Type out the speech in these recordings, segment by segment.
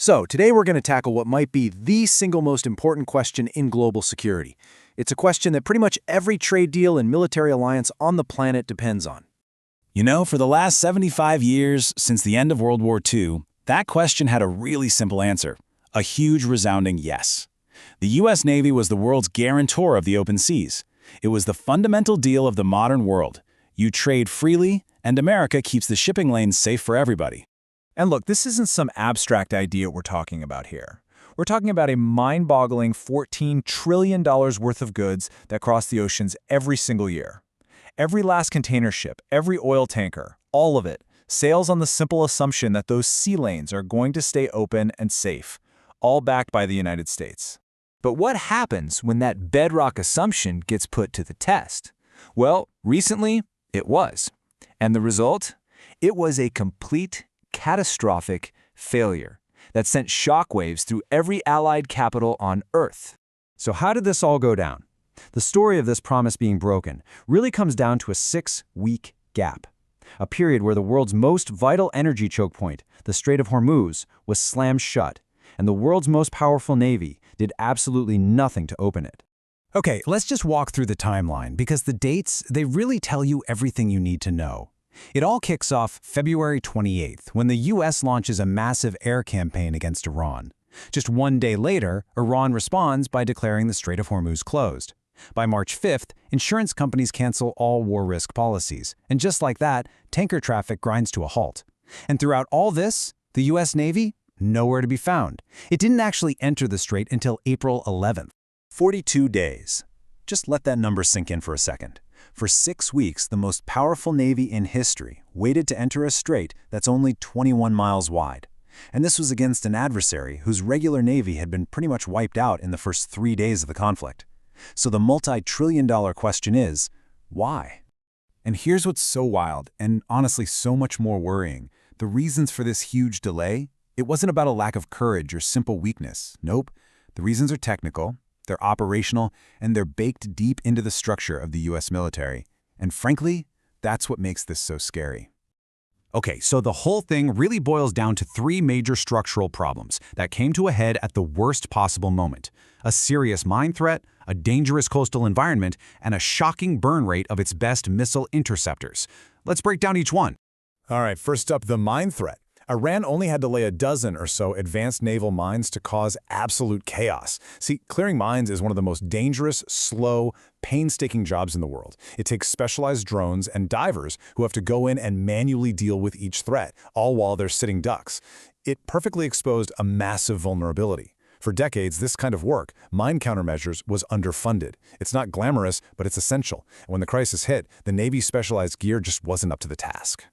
So, today we're going to tackle what might be the single most important question in global security. It's a question that pretty much every trade deal and military alliance on the planet depends on. You know, for the last 75 years, since the end of World War II, that question had a really simple answer: a huge resounding yes. The U.S. Navy was the world's guarantor of the open seas. It was the fundamental deal of the modern world. You trade freely, and America keeps the shipping lanes safe for everybody. And look, this isn't some abstract idea we're talking about here. We're talking about a mind-boggling $14 trillion worth of goods that cross the oceans every single year. Every last container ship, every oil tanker, all of it, sails on the simple assumption that those sea lanes are going to stay open and safe, all backed by the United States. But what happens when that bedrock assumption gets put to the test? Well, recently, it was. And the result? It was a complete, catastrophic failure that sent shockwaves through every Allied capital on Earth. So how did this all go down? The story of this promise being broken really comes down to a 6-week gap, a period where the world's most vital energy choke point, the Strait of Hormuz, was slammed shut, and the world's most powerful navy did absolutely nothing to open it. Okay, let's just walk through the timeline, because the dates, they really tell you everything you need to know. It all kicks off February 28th, when the U.S. launches a massive air campaign against Iran. Just one day later, Iran responds by declaring the Strait of Hormuz closed. By March 5th, insurance companies cancel all war risk policies, and just like that, tanker traffic grinds to a halt. And throughout all this, the U.S. Navy? Nowhere to be found. It didn't actually enter the strait until April 11th. 42 days. Just let that number sink in for a second. For 6 weeks, the most powerful navy in history waited to enter a strait that's only 21 miles wide. And this was against an adversary whose regular navy had been pretty much wiped out in the first 3 days of the conflict. So the multi-trillion-dollar question is, why? And here's what's so wild, and honestly so much more worrying. The reasons for this huge delay? It wasn't about a lack of courage or simple weakness. Nope. The reasons are technical, they're operational, and they're baked deep into the structure of the U.S. military. And frankly, that's what makes this so scary. Okay, so the whole thing really boils down to 3 major structural problems that came to a head at the worst possible moment: a serious mine threat, a dangerous coastal environment, and a shocking burn rate of its best missile interceptors. Let's break down each one. All right, first up, the mine threat. Iran only had to lay a dozen or so advanced naval mines to cause absolute chaos. See, clearing mines is one of the most dangerous, slow, painstaking jobs in the world. It takes specialized drones and divers who have to go in and manually deal with each threat, all while they're sitting ducks. It perfectly exposed a massive vulnerability. For decades, this kind of work, mine countermeasures, was underfunded. It's not glamorous, but it's essential. And when the crisis hit, the Navy's specialized gear just wasn't up to the task.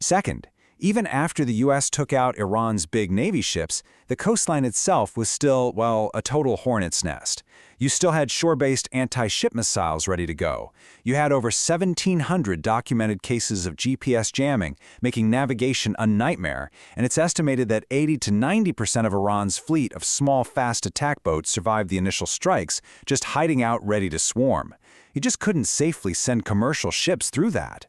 Second, even after the U.S. took out Iran's big Navy ships, the coastline itself was still, well, a total hornet's nest. You still had shore-based anti-ship missiles ready to go. You had over 1,700 documented cases of GPS jamming, making navigation a nightmare, and it's estimated that 80 to 90% of Iran's fleet of small, fast attack boats survived the initial strikes, just hiding out ready to swarm. You just couldn't safely send commercial ships through that.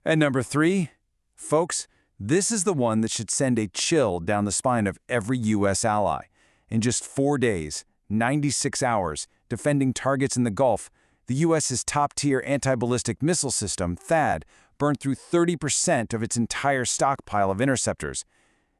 And number 3, folks, this is the one that should send a chill down the spine of every U.S. ally. In just 4 days, 96 hours, defending targets in the Gulf, the U.S.'s top-tier anti-ballistic missile system, THAAD, burned through 30% of its entire stockpile of interceptors.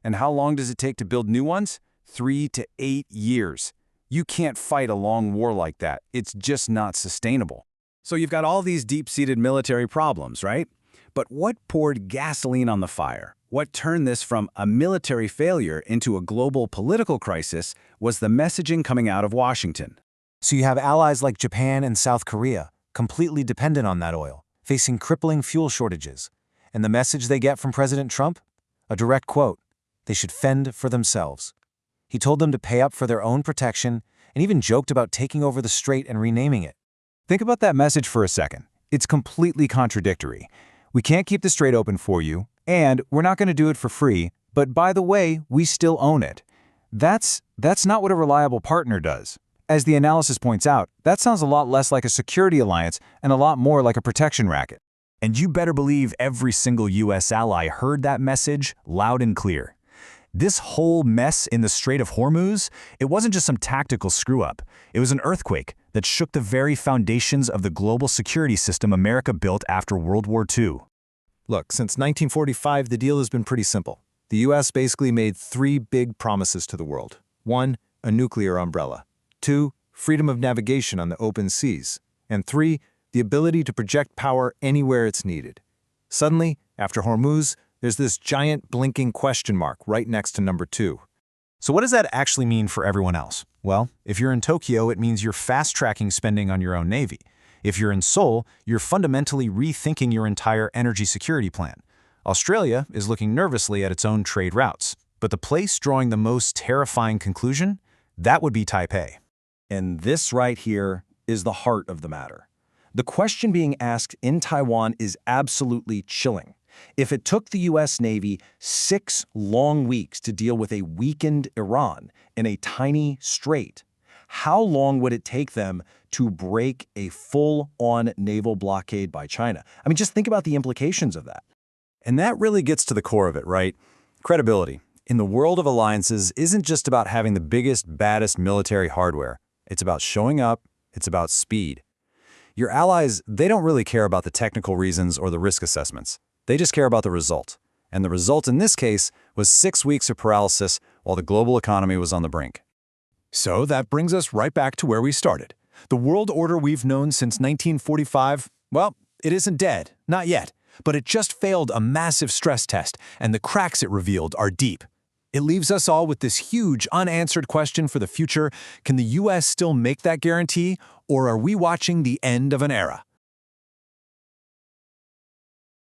And how long does it take to build new ones? 3 to 8 years. You can't fight a long war like that. It's just not sustainable. So you've got all these deep-seated military problems, right? But what poured gasoline on the fire? What turned this from a military failure into a global political crisis was the messaging coming out of Washington. So you have allies like Japan and South Korea, completely dependent on that oil, facing crippling fuel shortages. And the message they get from President Trump? A direct quote: they should fend for themselves. He told them to pay up for their own protection and even joked about taking over the strait and renaming it. Think about that message for a second. It's completely contradictory. We can't keep the strait open for you, and we're not going to do it for free, but by the way, we still own it. That's not what a reliable partner does. As the analysis points out, that sounds a lot less like a security alliance and a lot more like a protection racket. And you better believe every single U.S. ally heard that message loud and clear. This whole mess in the Strait of Hormuz, it wasn't just some tactical screw-up. It was an earthquake that shook the very foundations of the global security system America built after World War II. Look, since 1945, the deal has been pretty simple. The U.S. basically made 3 big promises to the world. 1, a nuclear umbrella. 2, freedom of navigation on the open seas. And 3, the ability to project power anywhere it's needed. Suddenly, after Hormuz, there's this giant blinking question mark right next to number 2. So what does that actually mean for everyone else? Well, if you're in Tokyo, it means you're fast-tracking spending on your own navy. If you're in Seoul, you're fundamentally rethinking your entire energy security plan. Australia is looking nervously at its own trade routes. But the place drawing the most terrifying conclusion? That would be Taipei. And this right here is the heart of the matter. The question being asked in Taiwan is absolutely chilling. If it took the U.S. Navy 6 long weeks to deal with a weakened Iran in a tiny strait, how long would it take them to break a full-on naval blockade by China? I mean, just think about the implications of that. And that really gets to the core of it, right? Credibility. In the world of alliances isn't just about having the biggest, baddest military hardware. It's about showing up. It's about speed. Your allies, they don't really care about the technical reasons or the risk assessments. They just care about the result. And the result in this case was 6 weeks of paralysis while the global economy was on the brink. So that brings us right back to where we started. The world order we've known since 1945, well, it isn't dead, not yet, but it just failed a massive stress test, and the cracks it revealed are deep. It leaves us all with this huge unanswered question for the future. Can the U.S. still make that guarantee, or are we watching the end of an era?